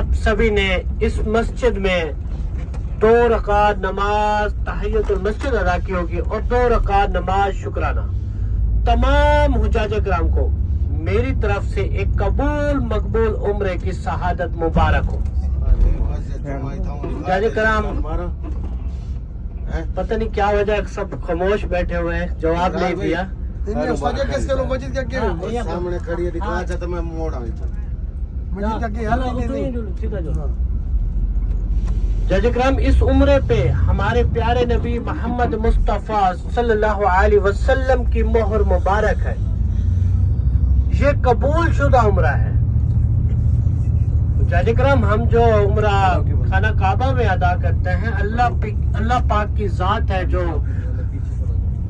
آپ سبھی نے اس مسجد میں 2 رکعت نماز تحیت المسجد ادا کی ہوگی اور 2 رکعت نماز شکرانہ. تمام حجاج کرام کو میری طرف سے ایک قبول مقبول عمرے کی شہادت مبارک ہو. حجاج کرام پتہ نہیں کیا وجہ سب خاموش بیٹھے ہوئے ہیں, جواب نہیں دیا. جج کرام, اس عمرے پہ ہمارے پیارے نبی محمد مصطفیٰ صلی اللہ علیہ وسلم کی مہر مبارک ہے. یہ قبول شدہ عمرہ ہے. جج کرام, ہم جو عمرہ خانہ کعبہ میں ادا کرتے ہیں, اللہ پاک کی ذات ہے جو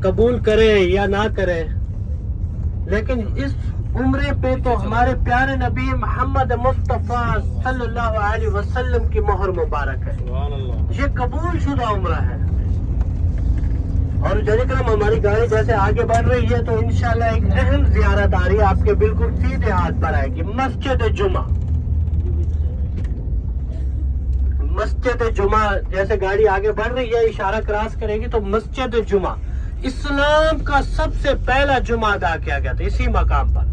قبول کرے یا نہ کرے, لیکن اس عمرے پہ تو ہمارے پیارے نبی محمد مصطفیٰ صلی اللہ علیہ وسلم کی مہر مبارک ہے. یہ قبول شدہ عمرہ ہے. اور جج کرام, ہماری گاڑی جیسے آگے بڑھ رہی ہے تو انشاءاللہ ایک اہم زیارت آ رہی ہے آپ کے بالکل سیدھے ہاتھ پر آئے گی. مسجد جمعہ. مسجد جمعہ جیسے گاڑی آگے بڑھ رہی ہے, اشارہ کراس کرے گی تو مسجد جمعہ اسلام کا سب سے پہلا جمعہ ادا کیا گیا تھا. اسی مقام پر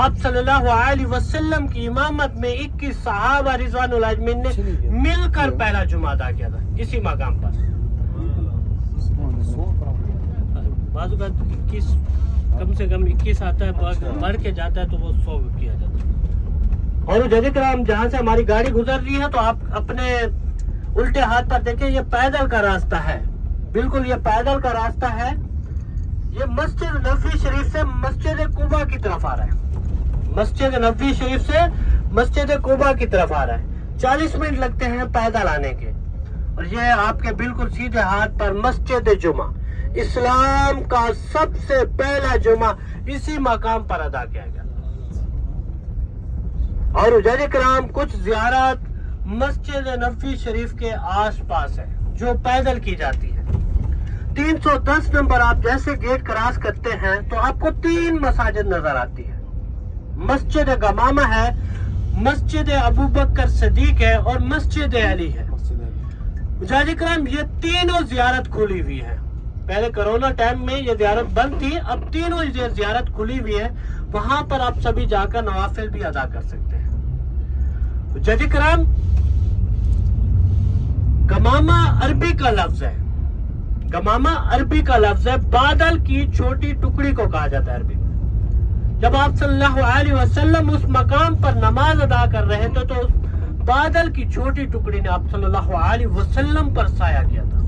آپ صلی اللہ علیہ وسلم کی امامت میں 21 صحابہ رضوان اللہ اجمعین نے مل کر پہلا جمعہ ادا کیا تھا اسی مقام پر. بعض اوقات 21 کم سے کم 21 آتا ہے, بڑھ کے جاتا ہے تو وہ 100 کیا جاتا ہے. اور جج کرام, جہاں سے ہماری گاڑی گزر رہی ہے تو آپ اپنے الٹے ہاتھ پر دیکھیں, یہ پیدل کا راستہ ہے. بالکل یہ پیدل کا راستہ ہے. یہ مسجد نبوی شریف سے مسجد قباء کی طرف آ رہا ہے. مسجد نبوی شریف سے مسجد قباء کی طرف آ رہا ہے. 40 منٹ لگتے ہیں پیدل آنے کے. اور یہ آپ کے بالکل سیدھے ہاتھ پر مسجد جمعہ, اسلام کا سب سے پہلا جمعہ اسی مقام پر ادا کیا گیا. اور حجاج کرام, کچھ زیارات مسجد نبوی شریف کے آس پاس ہے جو پیدل کی جاتی ہے. 310 نمبر آپ جیسے گیٹ کراس کرتے ہیں تو آپ کو 3 مساجد نظر آتی ہے. مسجد غمامہ ہے, مسجد ابو بکر صدیق ہے اور مسجد علی ہے. حجاج کرام, یہ تینوں زیارت کھلی ہوئی ہے. پہلے کرونا ٹائم میں یہ زیارت بند تھی, اب تینوں زیارت کھلی ہوئی ہے. وہاں پر آپ سبھی جا کر نوافل بھی ادا کر سکتے ہیں. جج کرام, غمامہ عربی کا لفظ ہے. غمامہ عربی کا لفظ ہے. بادل کی چھوٹی ٹکڑی کو کہا جاتا ہے عربی میں. جب آپ صلی اللہ علیہ وسلم اس مقام پر نماز ادا کر رہے تھے تو اس بادل کی چھوٹی ٹکڑی نے آپ صلی اللہ علیہ وسلم پر سایہ کیا تھا.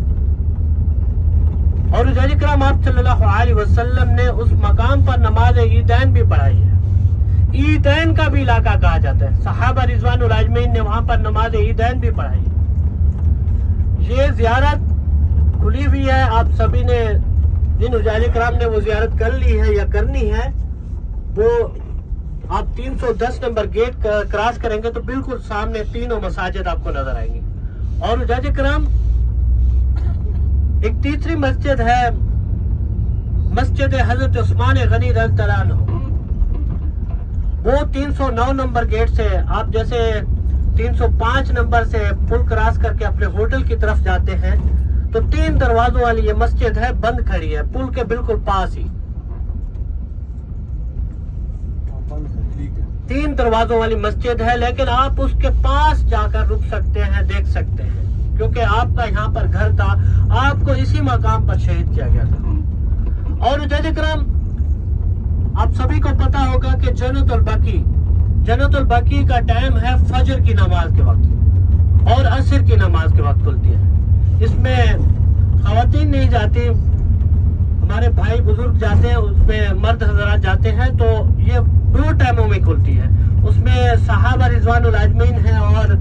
اور جج کرام, آپ صلی اللہ علیہ وسلم نے اس مقام پر نماز عیدین بھی پڑھائی ہے. عیدین کا بھی علاقہ کہا جاتا ہے. صحابہ رضوان اللہ اجمعین نے وہاں پر نماز عیدین بھی پڑھائی. یہ زیارت کھلی ہوئی ہے. آپ سبھی نے, جن حجاج کرام نے وہ زیارت کر لی ہے یا کرنی ہے, وہ آپ 310 نمبر گیٹ کراس کریں گے تو بالکل سامنے تینوں مساجد آپ کو نظر آئیں گی. اور حجاج کرام, ایک تیسری مسجد ہے مسجد حضرت عثمان غنی رضی اللہ عنہ. وہ 309 نمبر گیٹ سے آپ جیسے 305 نمبر سے پل کراس کر کے اپنے ہوٹل کی طرف جاتے ہیں تو 3 دروازوں والی یہ مسجد ہے, بند کھڑی ہے پل کے بالکل پاس ہی. 3 دروازوں والی مسجد ہے, لیکن آپ اس کے پاس جا کر رک سکتے ہیں, دیکھ سکتے ہیں, کیونکہ آپ کا یہاں پر گھر تھا. آپ کو اسی مقام پر شہید کیا گیا تھا. اور جج کرام, آپ سبھی کو پتا ہوگا کہ جنت البقیع کا ٹائم ہے فجر کی نماز کے وقت اور عصر کی نماز کے وقت کھلتی ہے. اس میں خواتین نہیں جاتی, ہمارے بھائی بزرگ جاتے ہیں, اس میں مرد حضرات جاتے ہیں. تو یہ 2 ٹائموں میں کھلتی ہے. اس میں صحابہ رضوان اللہ اجمعین ہیں اور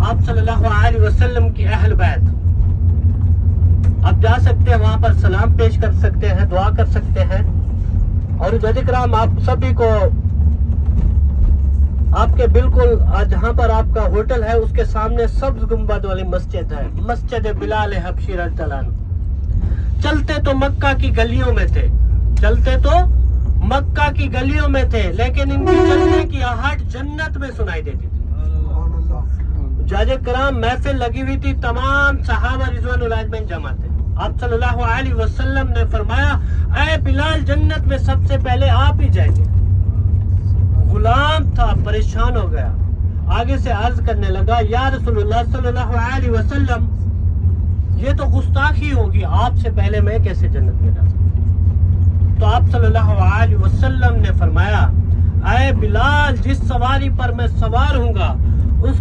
آپ صلی اللہ علیہ وسلم کی اہل بیت. آپ جا سکتے ہیں, وہاں پر سلام پیش کر سکتے ہیں, دعا کر سکتے ہیں. اور جج کرام, آپ سبھی کو آپ کے بالکل جہاں پر آپ کا ہوٹل ہے اس کے سامنے سبز گنبد والی مسجد ہے, مسجد بلال حبشی رضی اللہ عنہ. چلتے تو مکہ کی گلیوں میں تھے, لیکن ان کی چلنے کی آہٹ جنت میں سنائی دیتی تھی. جاج کرام محفل لگی ہوئی تھی، تمام صحابہ رضوان اللہ اجمعین جمع تھے. آپ صلی اللہ علیہ وسلم نے فرمایا اے بلال جنت میں سب سے پہلے آپ ہی جائیں گے. غلام تھا، پریشان ہو گیا، آگے سے عرض کرنے لگا یا رسول اللہ صلی اللہ علیہ وسلم یہ تو گستاخی ہوگی، آپ سے پہلے میں کیسے جنت میں جا سکتا. تو آپ صلی اللہ علیہ وسلم نے فرمایا اے بلال جس سواری پر میں سوار ہوں گا اس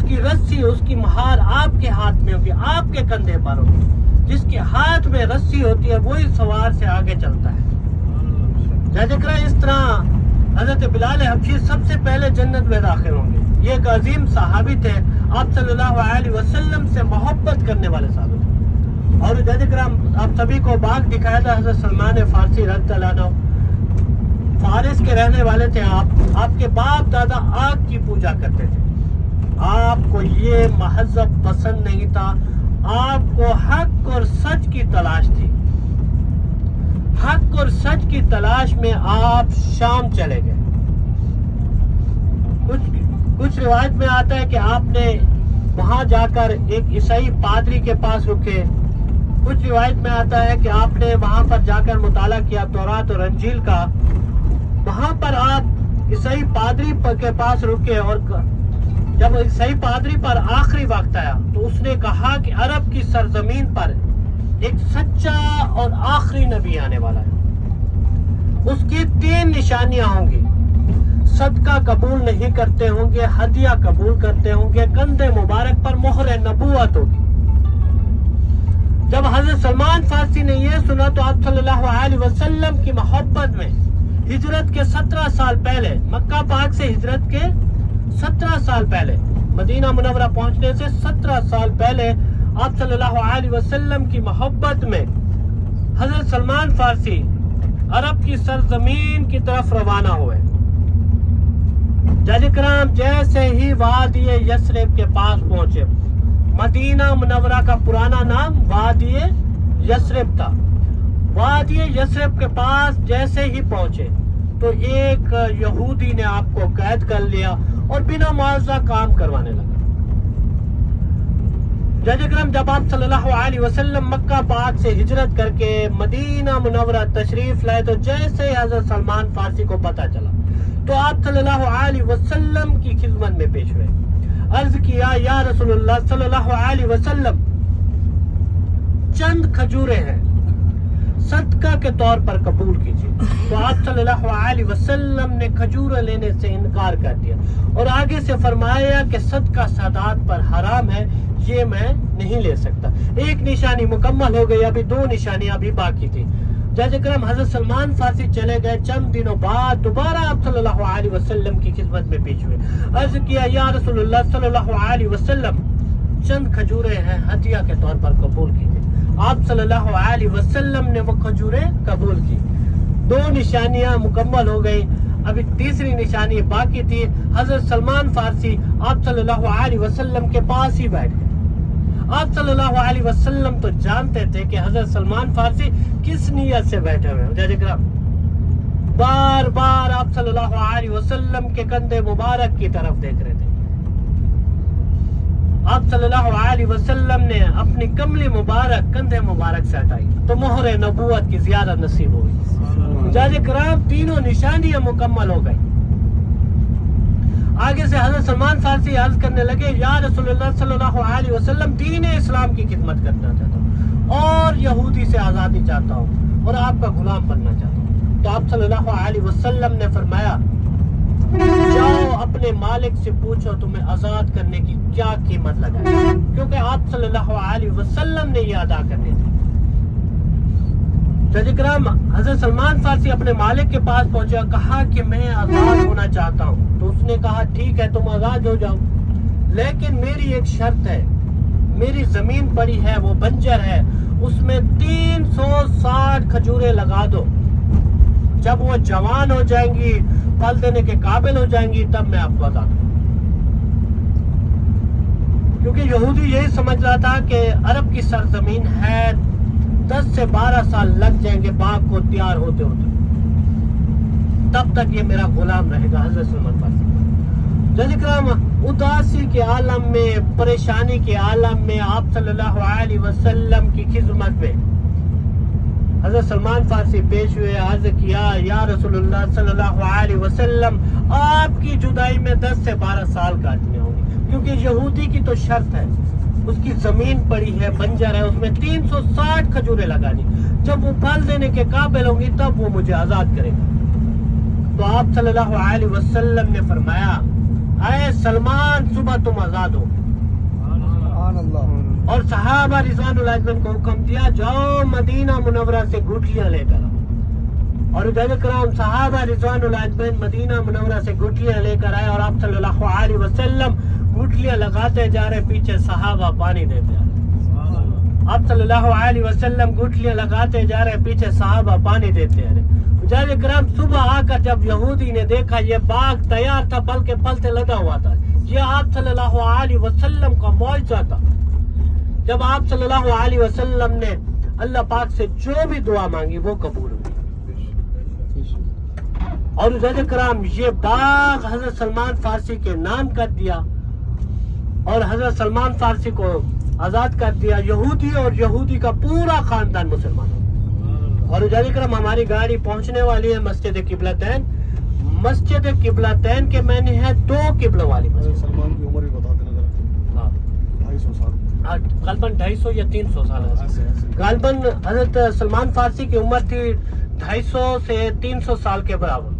کی رسی، اس کی مہار آپ کے ہاتھ میں ہوگی، آپ کے کندھے پر ہوگی. جس کے ہاتھ میں رسی ہوتی ہے وہی سوار سے آگے چلتا ہے. ذکر اس طرح حضرت بلال حبشی سب سے پہلے جنت میں داخل ہوں گے. یہ ایک عظیم صحابی تھے، آپ صلی اللہ علیہ وسلم سے محبت کرنے والے صحابی تھے. اور جج کرام آپ سبھی کو باغ دکھایا تھا حضرت سلمان فارسی رضی اللہ عنہ، فارس کے رہنے والے تھے. آپ کے باپ دادا آگ کی پوجا کرتے تھے. آپ کو یہ مہذب پسند نہیں تھا، آپ کو حق اور سچ کی تلاش تھی. حق اور سچ کی تلاش میں آپ شام چلے گئے. کچھ روایت میں آتا ہے کہ آپ نے وہاں جا کر ایک عیسائی پادری کے پاس رکے. کچھ روایت میں آتا ہے کہ آپ نے وہاں پر جا کر مطالعہ کیا تورات اور انجیل کا. وہاں پر آپ عیسائی پادری کے پاس رکے اور جب عیسائی پادری پر آخری وقت آیا تو اس نے کہا کہ عرب کی سرزمین پر ایک سچا اور آخری نبی آنے والا ہے. اس کی 3 نشانیاں ہوں گی. صدقہ قبول نہیں کرتے ہوں گے، ہدیہ قبول کرتے ہوں گے، کندھے مبارک پر مہر نبوت ہوگی. جب حضرت سلمان فارسی نے یہ سنا تو آپ صلی اللہ علیہ وسلم کی محبت میں ہجرت کے 17 سال پہلے، مکہ پاک سے ہجرت کے 17 سال پہلے، مدینہ منورہ پہنچنے سے 17 سال پہلے آپ صلی اللہ علیہ وسلم کی محبت میں حضرت سلمان فارسی عرب کی سرزمین کی طرف روانہ ہوئے. جج کرام جیسے ہی وادی یثرب کے پاس پہنچے، مدینہ منورہ کا پرانا نام وادی یثرب تھا. وادی یثرب کے پاس جیسے ہی پہنچے تو ایک یہودی نے آپ کو قید کر لیا اور بنا معاوضہ کام کروانے لگا. جج اکرم جب آپ صلی اللہ علیہ وسلم مکہ پاک سے ہجرت کر کے مدینہ منورہ تشریف لائے تو جیسے حضرت سلمان فارسی کو پتہ چلا تو آپ صلی اللہ علیہ وسلم کی خدمت میں پیش ہوئے. عرض کیا یا رسول اللہ صلی اللہ علیہ وسلم چند کھجوریں ہیں، صدقہ کے طور پر قبول کیجیے. تو آپ صلی اللہ علیہ وسلم نے کھجوریں لینے سے انکار کر دیا اور آگے سے فرمایا کہ صدقہ سادات پر حرام ہے، یہ میں نہیں لے سکتا. ایک نشانی مکمل ہو گئی، ابھی 2 نشانیاں ابھی باقی تھی. جج اکرم حضرت سلمان فارسی چلے گئے. چند دنوں بعد دوبارہ آپ صلی اللہ علیہ وسلم کی خدمت میں پیش ہوئے. عرض کیا یا رسول اللہ صلی اللہ علیہ وسلم چند کھجوریں ہیں، ہدیہ کے طور پر قبول کیجیے. آپ صلی اللہ علیہ وسلم نے وہ کھجوریں قبول کی. 2 نشانیاں مکمل ہو گئی، ابھی تیسری نشانی باقی تھی. حضرت سلمان فارسی آپ صلی اللہ علیہ وسلم کے پاس ہی بیٹھ گئے. آپ صلی اللہ علیہ وسلم تو جانتے تھے کہ حضرت سلمان فارسی کس نیت سے بیٹھے ہوئے. جج اکرام بار بار آپ صلی اللہ علیہ وسلم کے کندھے مبارک کی طرف دیکھ رہے تھے. آپ صلی اللہ علیہ وسلم نے اپنی کملی مبارک کندھے مبارک سے ہٹائی تو مہر نبوت کی زیادہ نصیب ہوئی. جج کرام 3 نشانیاں مکمل ہو گئی. آگے سے حضرت سلمان فارسی عرض کرنے لگے یا رسول اللہ صلی اللہ علیہ وسلم دین اسلام کی خدمت کرنا چاہتا ہوں اور یہودی سے آزادی چاہتا ہوں اور آپ کا غلام بننا چاہتا ہوں. تو آپ صلی اللہ علیہ وسلم نے فرمایا جاؤ اپنے مالک سے پوچھو تمہیں آزاد کرنے کی کیا قیمت لگائی، کیونکہ آپ صلی اللہ علیہ وسلم نے یہ ادا کرنی تھی. جج کرام حضرت سلمان فارسی اپنے مالک کے پاس پہنچا، کہا کہ میں آزاد ہونا چاہتا ہوں. تو اس نے کہا ٹھیک ہے تم آزاد ہو جاؤ، لیکن میری ایک شرط ہے، میری زمین پڑی ہے وہ بنجر ہے، اس میں 360 کھجوریں لگا دو. جب وہ جوان ہو جائیں گی، پھل دینے کے قابل ہو جائیں گی، تب میں آپ کو آزاد کروں. کیونکہ یہودی یہی سمجھ رہا تھا کہ عرب کی سرزمین ہے، 10 سے 12 سال لگ جائیں گے باغ کو تیار ہوتے ہوتے، تب تک یہ میرا غلام رہے گا. حضرت سلمان فارسی جج کرام اداسی کے عالم میں، پریشانی کے عالم میں آپ صلی اللہ علیہ وسلم کی خدمت میں حضرت سلمان فارسی پیش ہوئے، عرض کیا یا رسول اللہ صلی اللہ علیہ وسلم آپ کی جدائی میں 10 سے 12 سال کاٹنے ہوں گے، کیونکہ یہودی کی تو شرط ہے، اس کی زمین پڑی ہے، بنجر ہے، اس میں 360 کھجوریں لگانی، جب وہ پھل دینے کے قابل ہوں گی تب وہ مجھے آزاد کرے گا۔ تو آپ صلی اللہ علیہ وسلم نے فرمایا اے سلمان صبح تم آزاد ہو، اور صحابہ رضوان اللہ اجمعین کو حکم دیا جاؤ مدینہ منورہ سے گٹھلیاں لے کر آؤ، اور حضرت کرام صحابہ رضوان اللہ اجمعین مدینہ منورہ سے گٹھلیاں لے کر آئے، اور آپ صلی اللہ علیہ وسلم گٹھلیاں لگاتے جا رہے، پیچھے صحابہ پانی دیتے آ رہے، آپ صلی اللہ علیہ وسلم گٹھلیاں لگاتے جا رہے، پیچھے صحابہ پانی دیتے آ رہے۔ حضرت کرام صبح آ کر جب یہودی نے دیکھا یہ باغ تیار تھا، بلکہ پھل سے لدا ہوا تھا، یہ آپ صلی اللہ علیہ وسلم کا معجزہ تھا۔ جب آپ صلی اللہ علیہ وسلم نے اللہ پاک سے جو بھی دعا مانگی وہ قبول ہوئی، اور حضرت کرام یہ باغ حضرت سلمان فارسی کے نام کر دیا، اور حضرت سلمان فارسی کو آزاد کر دیا، یہودی اور یہودی کا پورا خاندان مسلمان ہو۔ اور حضرت کرام ہماری گاڑی پہنچنے والی ہے مسجد قبلتین۔ مسجد قبلتین کے معنی ہے 2 قبلوں والی مسجد۔ سلمان کی عمر بھی بتا دینا ذرا۔ 250 سال، غالباً 250 یا 300 سال ہے۔ غالباً حضرت سلمان فارسی کی عمر تھی 250 سے 300 سال کے برابر،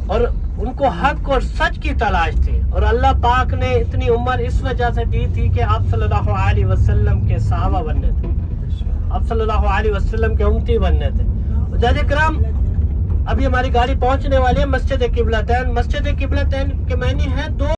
اور ان کو حق اور سچ کی تلاش تھی، اور اللہ پاک نے اتنی عمر اس وجہ سے دی تھی کہ آپ صلی اللہ علیہ وسلم کے صحابہ بننے تھے، آپ صلی اللہ علیہ وسلم کے امتی بننے تھے۔ حضرت کرام ابھی ہماری گاڑی پہنچنے والی ہے مسجد قبلتین۔ مسجد قبلتین کے معنی ہے 2